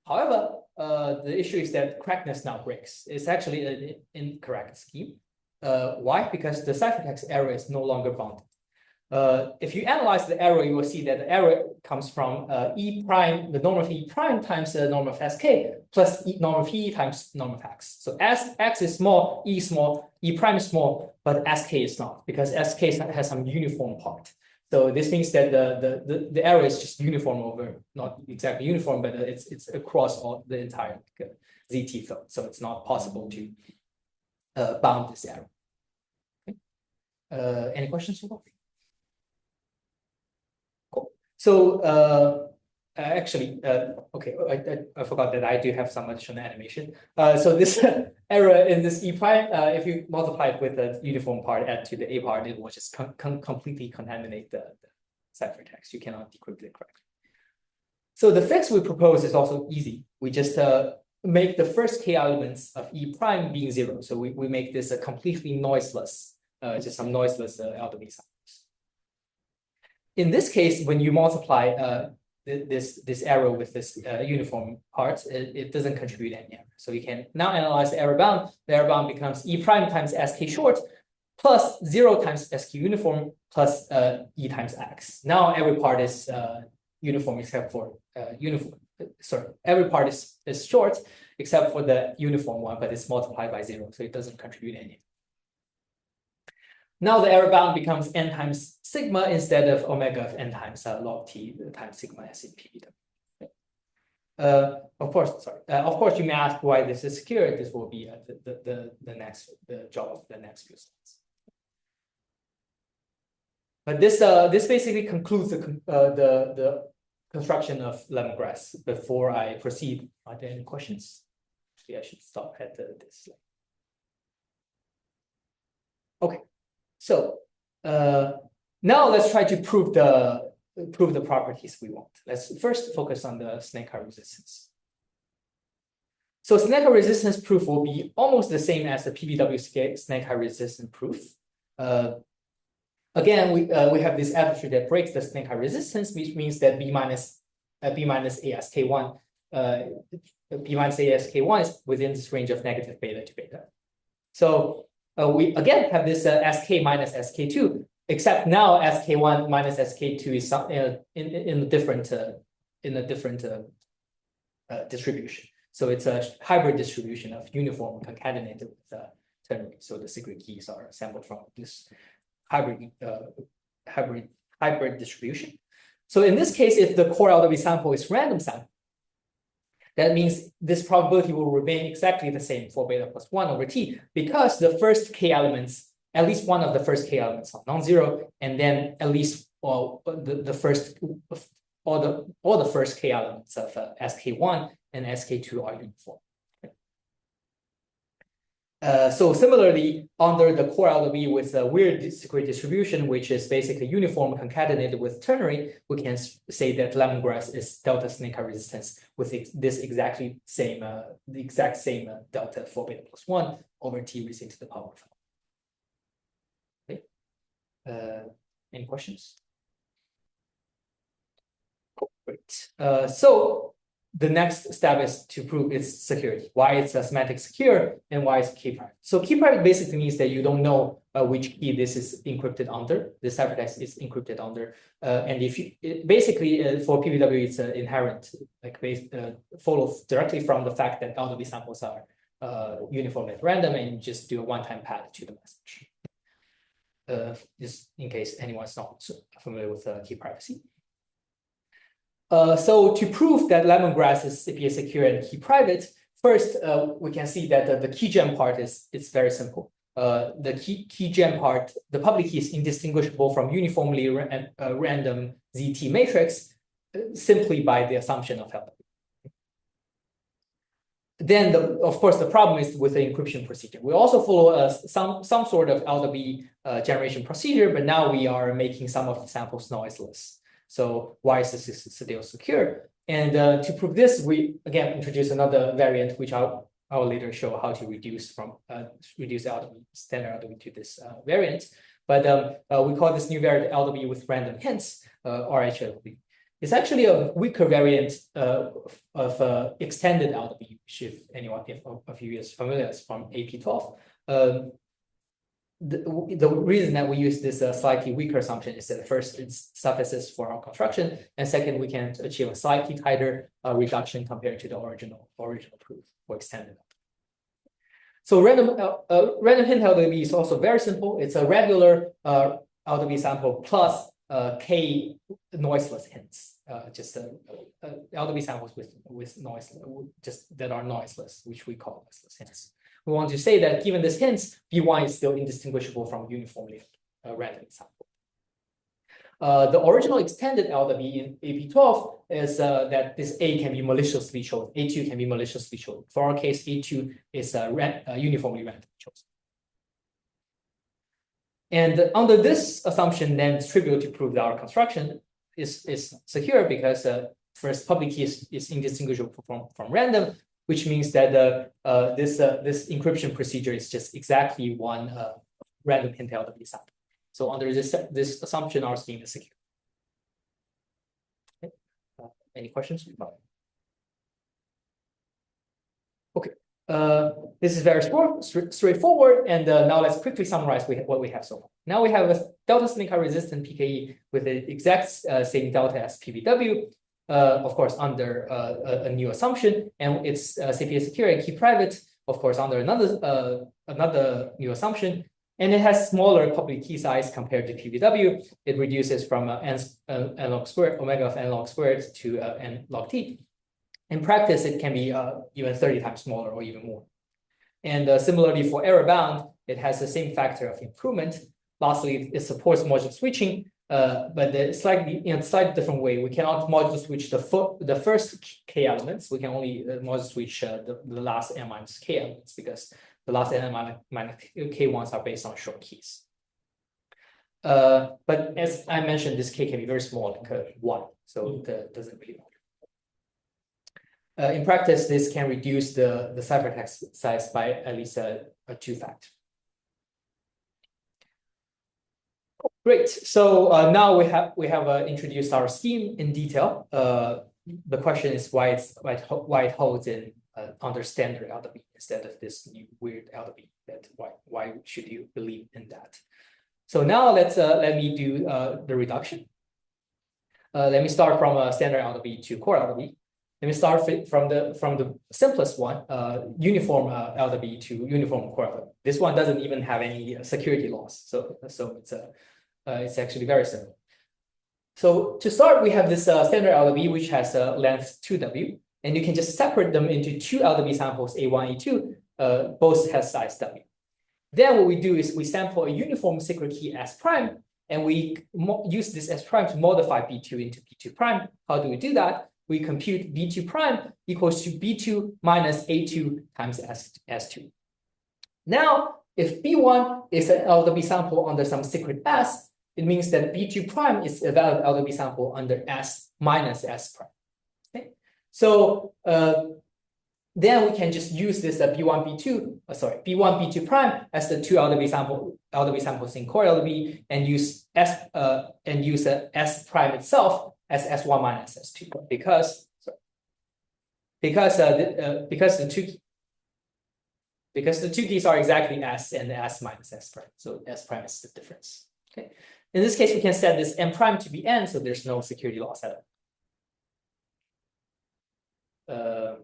However, the issue is that correctness now breaks. It's actually an incorrect scheme. Why? Because the ciphertext error is no longer bounded. If you analyze the error, you will see that the error comes from E prime, the norm of E prime times the norm of SK plus norm of E times norm of X. So as X is small, E small, E prime is small, but SK is not, because SK has some uniform part. So this means that the error is just uniform over, not exactly uniform, but it's across all the entire ZT field. So it's not possible to bound this error. Okay. Any questions so far? Cool. So actually, okay, I forgot that I do have some additional animation. So this error in this E prime, if you multiply it with the uniform part, add to the A part, it will just completely contaminate the ciphertext. You cannot decrypt it correctly. So the fix we propose is also easy. We just make the first K elements of E prime being 0. So we make this a completely noiseless, just some noiseless LWE samples. In this case, when you multiply this error with this uniform part, it doesn't contribute any error. So you can now analyze the error bound. The error bound becomes E prime times SK short plus 0 times SQ uniform plus E times X. Now every part is uniform except for every part is short except for the uniform one, but it's multiplied by 0, so it doesn't contribute any. Now the error bound becomes N times sigma instead of omega of N times log T times sigma S in PVW. Of course, you may ask why this is secure. This will be the job of the next few slides. But this basically concludes the construction of LWEmongrass. Before I proceed, are there any questions? Actually, I should stop at this slide. Okay, so now let's try to prove the properties we want. Let's first focus on the snake-eye resistance. So snake-eye resistance proof will be almost the same as the PVW snake-eye resistance proof. Again, we have this adversary that breaks the snake-eye resistance, which means that B minus ASK1 is within this range of negative beta to beta. So we again have this SK minus SK2, except now SK1 minus SK2 is in a different distribution. So it's a hybrid distribution of uniform concatenated with ternary. So the secret keys are assembled from this hybrid distribution. So in this case, if the core LWE sample is random sample, That means this probability will remain exactly the same for beta plus 1 over t, because the first k elements, at least one of the first k elements are non-zero, and then at least all the first k elements of sk1 and sk2 are uniform. So similarly, under the core LWE with a weird security distribution, which is basically uniform concatenated with ternary, we can say that lemongrass is delta snake resistance with this the exact same delta for beta plus 1 over t raised to the power of. Okay. Any questions? Cool. Great. So the next step is to prove its security, why it's semantic secure and why it's key private. So key private basically means that you don't know which key this is encrypted under. The ciphertext is encrypted under, and if you basically for PVW it's inherent, like follows directly from the fact that LWE samples are uniformly at random, and you just do a one-time pad to the message. Just in case anyone's not familiar with key privacy. So to prove that lemongrass is CPA secure and key private, first we can see that the key gem part is very simple. The key gem part, the public key is indistinguishable from uniformly random ZT matrix simply by the assumption of LWE. Then, of course, the problem is with the encryption procedure. We also follow some sort of LWE generation procedure, but now we are making some of the samples noiseless. So why is this still secure? And to prove this, we again introduce another variant, which I'll later show how to reduce LWE, standard LWE to this variant. But we call this new variant LWE with random hints, RHLWE. It's actually a weaker variant of extended LWE, which if anyone of you is familiar is from AP12. The reason that we use this slightly weaker assumption is that first it's suffices for our construction, and second we can achieve a slightly tighter reduction compared to the original proof for extended. So random hint LWE is also very simple. It's a regular LWE sample plus k noiseless hints, just LWE samples with noise, just that are noiseless, which we call noiseless hints. We want to say that given this hints, B1 is still indistinguishable from uniformly random sample. The original extended LWE in AP12 is that this A can be maliciously chosen, A2 can be maliciously chosen. For our case, A2 is uniformly randomly chosen. And under this assumption, then it's trivial to prove that our construction is secure because first public key is indistinguishable from random, which means that this encryption procedure is just exactly one random hint LWE sample. So under this assumption, our scheme is secure. Okay. Any questions? Okay. This is very straightforward, and now let's quickly summarize what we have so far. Now we have a delta snake resistant PKE with the exact same delta as PVW. Of course, under a new assumption, and it's CPA secure and key private, of course, under another new assumption, and it has smaller public key size compared to PVW. It reduces from n log squared, omega of n log squared to n log t. In practice, it can be even 30 times smaller or even more. And similarly for error bound, it has the same factor of improvement. Lastly, it supports modular switching. But in a slightly different way. We cannot modular switch the first k elements. We can only modular switch the last n minus k elements because the last n minus k ones are based on short keys. But as I mentioned, this k can be very small, like 1, so that doesn't really matter. In practice, this can reduce the ciphertext size by at least a 2-factor. Great. So now we have introduced our scheme in detail. The question is why it holds in under standard LWE instead of this new weird LWE. Why should you believe in that? So now let me do the reduction. Let me start from standard LWE to core LWE. Let me start from the simplest one, uniform LWE to uniform core LWE. This one doesn't even have any security loss, so it's actually very simple. So to start, we have this standard LWE, which has length 2W. and you can just separate them into two LWE samples, A1, A2, both has size W. Then what we do is we sample a uniform secret key S prime, and we use this S prime to modify B2 into B2 prime. How do we do that? We compute B2 prime equals to B2 minus A2 times S2. Now, if B1 is an LWE sample under some secret S, it means that B2 prime is a valid LWE sample under S minus S prime. Okay? So then we can just use this B1, B2 prime as the two LWE samples in core LWE and use S prime itself as S1 minus S2 because the two keys are exactly S and S minus S prime. So S prime is the difference. Okay. In this case, we can set this M prime to be N, so there's no security loss at all.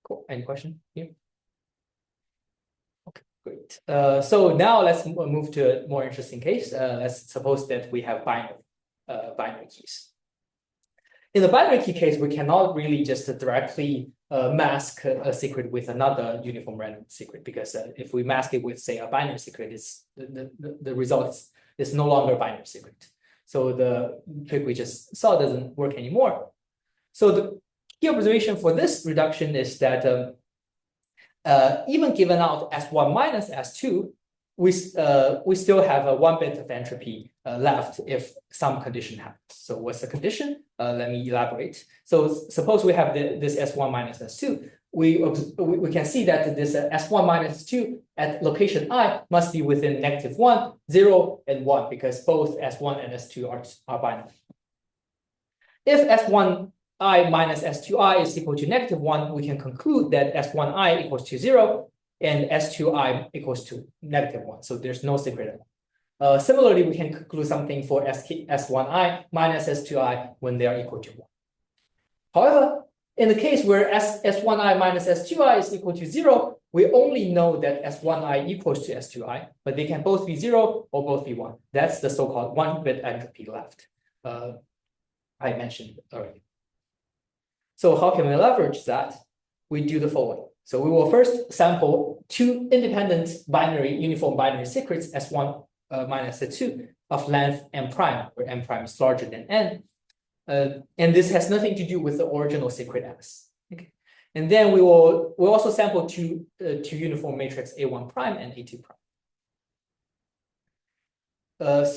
Cool. Any question here? Okay, great. So now let's move to a more interesting case. Let's suppose that we have binary keys. In the binary key case, we cannot really just directly mask a secret with another uniform random secret, because if we mask it with, say, a binary secret, the result is no longer a binary secret. So the trick we just saw doesn't work anymore. So the key observation for this reduction is that even given out S1 minus S2, we still have a 1 bit of entropy left if some condition happens. So what's the condition? Let me elaborate. So suppose we have this S1 minus S2. We can see that this S1 minus S2 at location I must be within -1, 0, and 1, because both S1 and S2 are binary. If S1I minus S2I is equal to -1, we can conclude that S1I equals to 0 and S2I equals to -1. So there's no secret. Similarly, we can conclude something for S1I minus S2I when they are equal to 1. However, in the case where S1I minus S2I is equal to 0, we only know that S1I equals to S2I, but they can both be 0 or both be 1. That's the so-called 1-bit entropy left I mentioned earlier. So how can we leverage that? We do the following. So we will first sample two independent uniform binary secrets, S1 minus S2 of length M prime, where M prime is larger than N. And this has nothing to do with the original secret S. Okay. And then we'll also sample two uniform matrix A1 prime and A2 prime.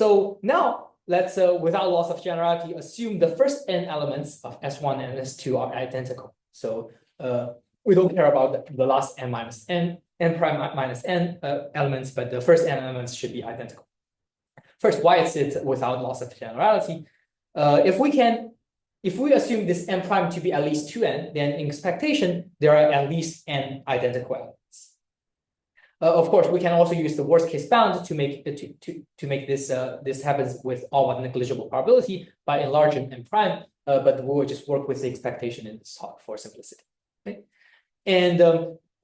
So now let's, without loss of generality, assume the first N elements of S1 and S2 are identical. So we don't care about the last N minus N prime minus N elements, but the first N elements should be identical. First, why is it without loss of generality? If we assume this N prime to be at least 2N, then in expectation, there are at least N identical elements. Of course, we can also use the worst case bound to make this happens with all but negligible probability by enlarging M prime, but we will just work with the expectation in this talk for simplicity. Okay? And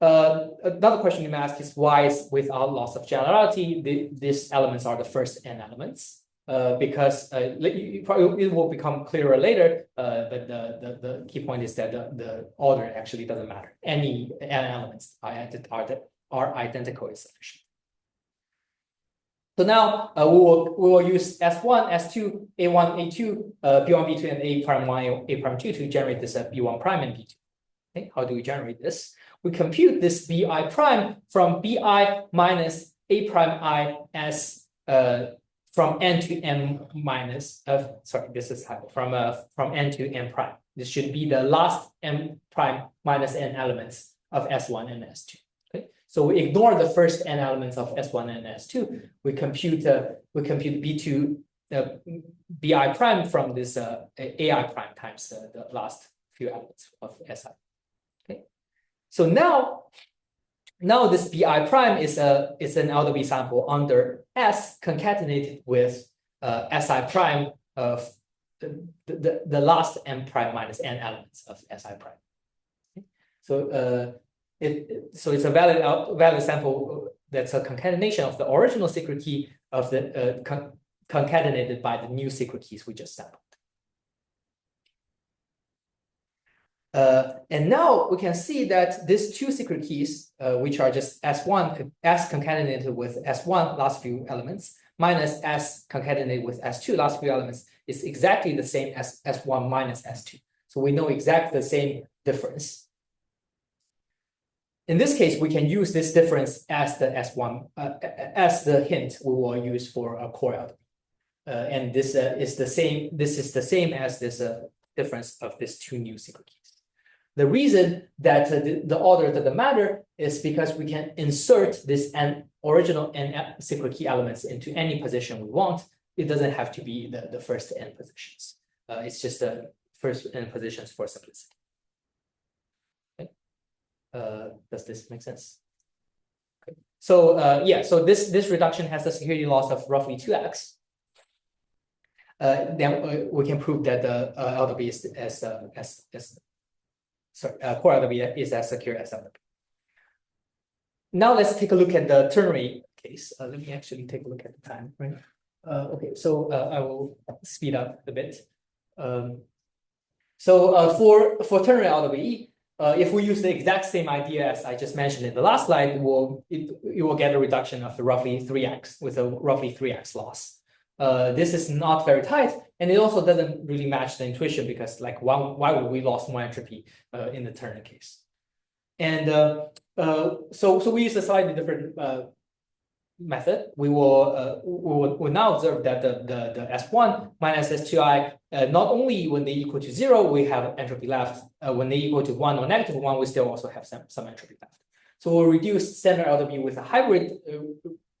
another question you may ask is why is without loss of generality, these elements are the first N elements? Because it will become clearer later, but the key point is that the order actually doesn't matter. Any N elements are identical is sufficient. So now we will use S1, S2, A1, A2, B1, B2, and A prime 1, A prime 2 to generate this B1 prime and B2. Okay, how do we generate this? We compute this Bi prime from Bi minus A prime I as from N to M minus this is from N to M prime. This should be the last M prime minus N elements of S1 and S2. Okay, so we ignore the first N elements of S1 and S2. We compute B2 Bi prime from this AI prime times the last few elements of Si. Okay, so now this Bi prime is an LWE sample under S concatenated with Si prime of the last M prime minus N elements of Si prime. Okay. So it's a valid sample that's a concatenation of the original secret key of the concatenated by the new secret keys we just sampled. And now we can see that these two secret keys, which are just S1, S concatenated with S1 last few elements, minus S concatenated with S2 last few elements, is exactly the same as S1 minus S2. So we know exactly the same difference. In this case, we can use this difference as the S1, as the hint we will use for a core LWE. And this is the same. This is the same as this difference of these two new secret keys. The reason that the order doesn't matter is because we can insert this original n secret key elements into any position we want. It doesn't have to be the first n positions. It's just the first n positions for simplicity. Okay. Does this make sense? Okay. So yeah, so this reduction has a security loss of roughly 2x. Then we can prove that the LWE core LWE is as secure as LWE. Now let's take a look at the ternary case. Let me actually take a look at the time. Right. Okay, so I will speed up a bit. For ternary LWE, if we use the exact same idea as I just mentioned in the last slide, you will get a reduction of roughly 3x with a roughly 3x loss. This is not very tight, and it also doesn't really match the intuition because, like, why would we lose more entropy in the ternary case? And so we use a slightly different method. We will now observe that the S1 minus S2i, not only when they equal to 0, we have entropy left. When they equal to 1 or negative 1, we still also have some entropy left. So we'll reduce standard LWE with a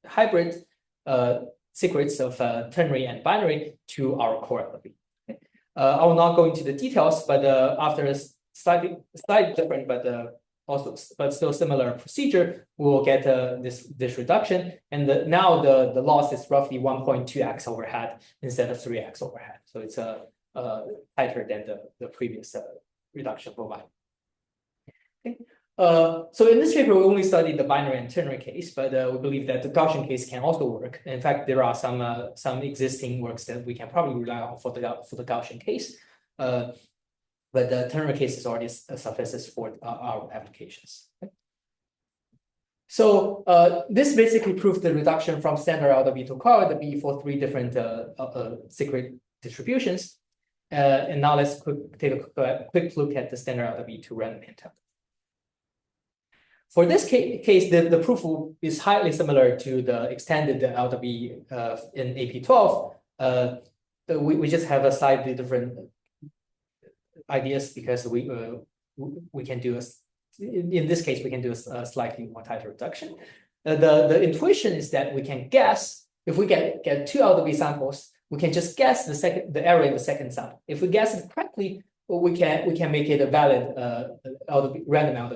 hybrid secrets of ternary and binary to our core LWE. Okay. I will not go into the details, but after a slightly different, but still similar procedure, we will get this reduction, and now the loss is roughly 1.2x overhead instead of 3x overhead. So it's tighter than the previous reduction provided. Okay. So in this paper, we only studied the binary and ternary case, but we believe that the Gaussian case can also work. In fact, there are some existing works that we can probably rely on for the Gaussian case, but the ternary case is already suffices for our applications. Okay. So this basically proves the reduction from standard LWE to core LWE for 3 different secret distributions. And now let's take a quick look at the standard LWE to random hint LWE. For this case, the proof is highly similar to the extended LWE in AP12. We just have a slightly different ideas because we can do in this case we can do a slightly more tighter reduction. The intuition is that we can guess if we get 2 LWE samples, we can just guess the error in the second sample. If we guess it correctly, we can make it a valid random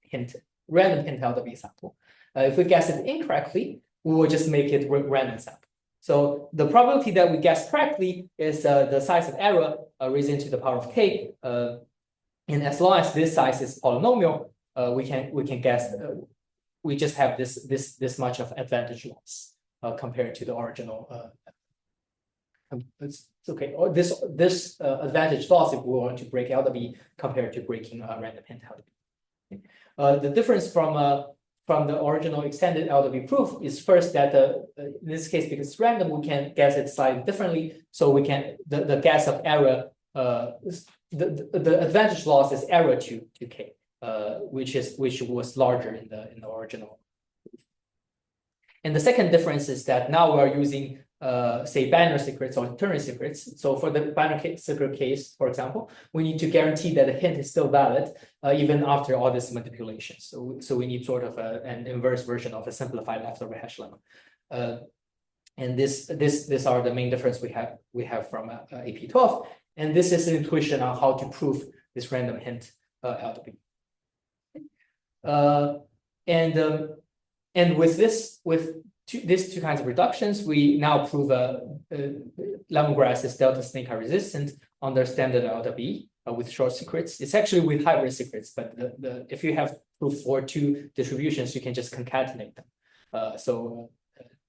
hint LWE sample. If we guess it incorrectly, we will just make it random sample. So the probability that we guess correctly is the size of error raised to the power of k. And as long as this size is polynomial, we can guess. We just have this much of advantage loss compared to the original. It's okay. Or this advantage loss if we want to break LWE compared to breaking random hint LWE. The difference from the original extended LWE proof is first that in this case, because it's random, we can guess it slightly differently. So we can the guess of error, the advantage loss is error to k, which was larger in the original proof. And the second difference is that now we are using say binary secrets or ternary secrets. So for the binary secret case, for example, we need to guarantee that the hint is still valid even after all this manipulation. So we need sort of an inverse version of a simplified leftover hash lemma. And this are the main difference we have from AP12. And this is an intuition on how to prove this random hint LWE. And with these two kinds of reductions, we now prove LWEmongrass is delta snake resistant under standard LWE with short secrets. It's actually with hybrid secrets, but if you have proof for 2 distributions, you can just concatenate them. So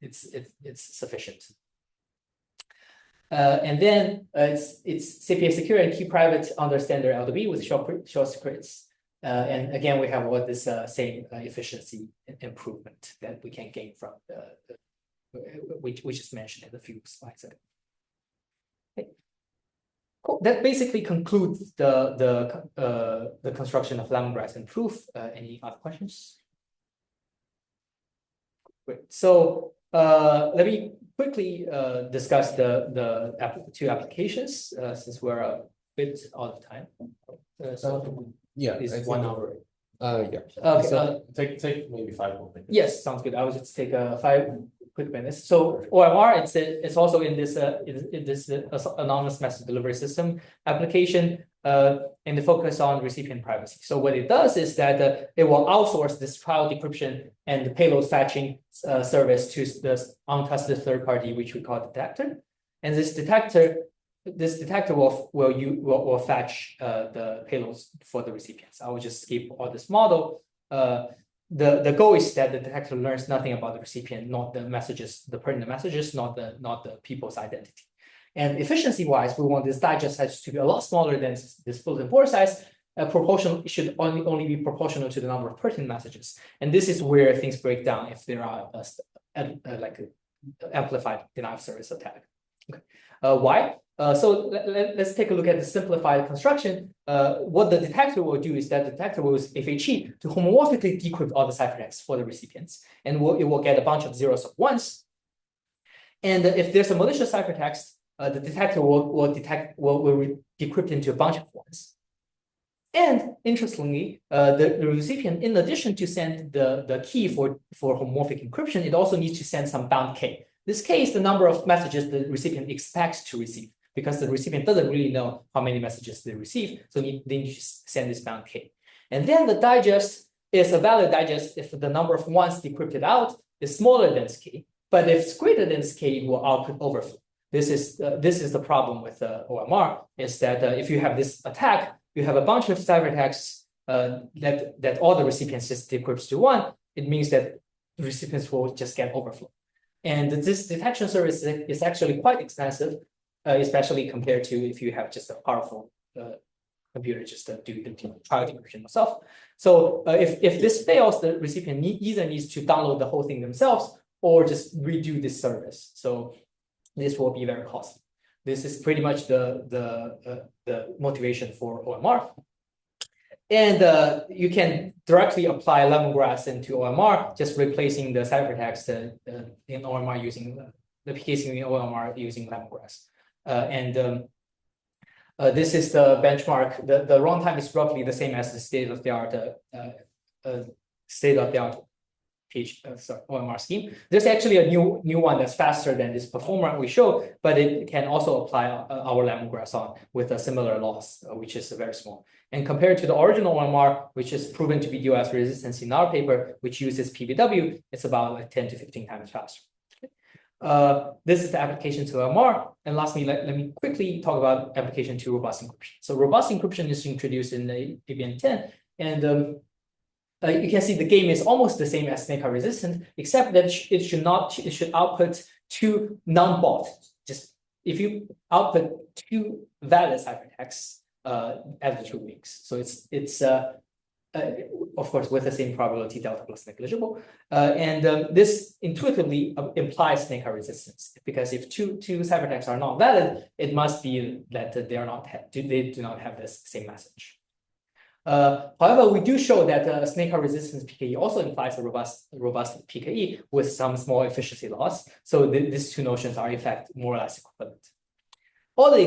it's sufficient. And then it's CPA secure and key private under standard LWE with short secrets. And again, we have what this same efficiency improvement that we can gain from which is mentioned in a few slides ago. Okay. Cool. That basically concludes the construction of lemongrass and proof. Any other questions? Great. So let me quickly discuss the two applications since we're a bit out of time. Yeah, it's 1 hour. Yeah. Okay. So take maybe 5 more minutes. Yes, sounds good. I will just take 5 quick minutes. So OMR, it's also in this anonymous message delivery system application, and the focus on recipient privacy. So what it does is that it will outsource this file decryption and the payload fetching service to the untested third party, which we call detector. And this detector will fetch the payloads for the recipients. I will just skip all this model. The goal is that the detector learns nothing about the recipient, not the messages, the pertinent messages, not the people's identity. And efficiency-wise, we want this digest size to be a lot smaller than this bulletin board size. Proportional, it should only be proportional to the number of pertinent messages. And this is where things break down if there are like amplified denial of service attack. Okay. Why? So let's take a look at the simplified construction. What the detector will do is that the detector will use FHE to homomorphically decrypt all the ciphertext for the recipients, and it will get a bunch of zeros or ones. And if there's a malicious ciphertext, the detector will decrypt into a bunch of ones. And interestingly, the recipient, in addition to send the key for homomorphic encryption, it also needs to send some bound K. This K is the number of messages the recipient expects to receive, because the recipient doesn't really know how many messages they receive, so they need to send this bound K. And then the digest is a valid digest if the number of ones decrypted out is smaller than this K, but if it's greater than this K, it will output overflow. This is the problem with OMR, is that if you have this attack, you have a bunch of ciphertexts that all the recipients just decrypts to 1, it means that the recipients will just get overflow. And this detection service is actually quite expensive, especially compared to if you have just a powerful computer just to do the trial decryption yourself. So if this fails, the recipient either needs to download the whole thing themselves or just redo this service. So this will be very costly. This is pretty much the motivation for OMR. And you can directly apply lemongrass into OMR, just replacing the ciphertext in OMR using the PKE scheme in OMR using lemongrass. This is the benchmark. The runtime is roughly the same as the state-of-the-art OMR scheme. There's actually a new one that's faster than this performer we showed, but it can also apply our lemongrass on with a similar loss, which is very small. And compared to the original OMR, which is proven to be DOS resistance in our paper, which uses PVW, it's about like 10 to 15 times faster. This is the application to OMR. And lastly, let me quickly talk about application to robust encryption. So robust encryption is introduced in the ABN 10, and you can see the game is almost the same as snake resistant, except that it should output 2 non-bot. Just if you output 2 valid ciphertexts at the 2 weeks. So it's of course with the same probability delta plus negligible, and this intuitively implies snake resistance, because if two ciphertexts are not valid, it must be that they do not have this same message. However, we do show that snake resistance PKE also implies a robust PKE with some small efficiency loss. So these 2 notions are in fact more or less equivalent. All the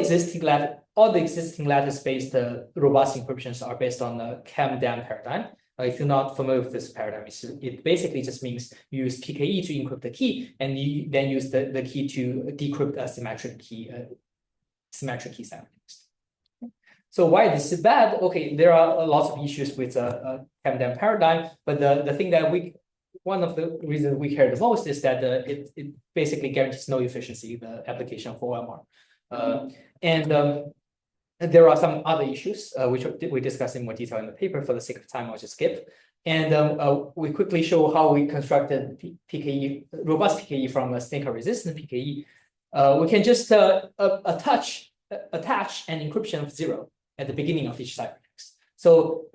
existing lattice-based robust encryptions are based on the CAM-DAM paradigm. If you're not familiar with this paradigm, it basically just means you use PKE to encrypt the key, and you then use the key to decrypt a symmetric key ciphertext. So why this is bad? Okay, there are lots of issues with CAM-DAM paradigm, but the thing that one of the reasons we care the most is that it basically guarantees no efficiency, the application of OMR. And there are some other issues which we discuss in more detail in the paper. For the sake of time, I'll just skip. And we quickly show how we constructed PKE, robust PKE from a snake resistant PKE. we can just attach an encryption of 0 at the beginning of each ciphertext. So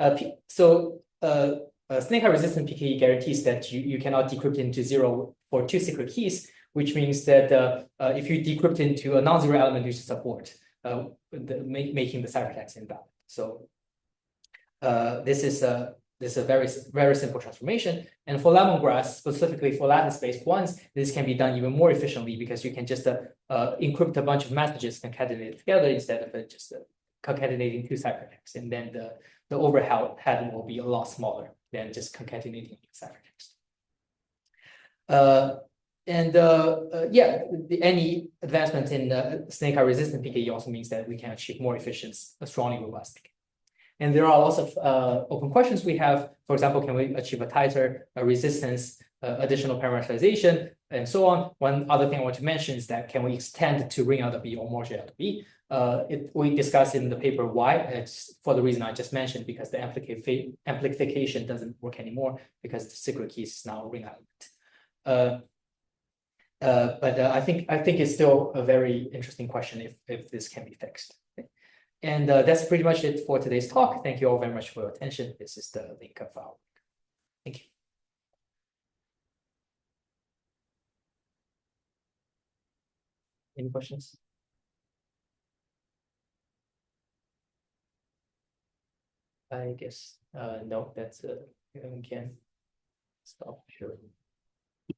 snake resistant PKE guarantees that you cannot decrypt into 0 for 2 secret keys, which means that if you decrypt into a non-zero element, you should support making the ciphertext invalid. So this is a very, very simple transformation. And for lemongrass, specifically for lattice-based ones, this can be done even more efficiently because you can just encrypt a bunch of messages concatenated together instead of just concatenating 2 ciphertexts. And then the overhead will be a lot smaller than just concatenating ciphertext. Any advancement in snake resistant PKE also means that we can achieve more efficient, strongly robust PKE. And there are lots of open questions we have. For example, can we achieve a tighter resistance, additional parameterization, and so on? One other thing I want to mention is that can we extend to ring LWE or merge LWE? We discussed in the paper why. It's for the reason I just mentioned, because the amplification doesn't work anymore because the secret key is now ring element. But I think it's still a very interesting question if this can be fixed. And that's pretty much it for today's talk. Thank you all very much for your attention. This is the link of our. Thank you. Any questions? I guess no. That's we can stop. Sure.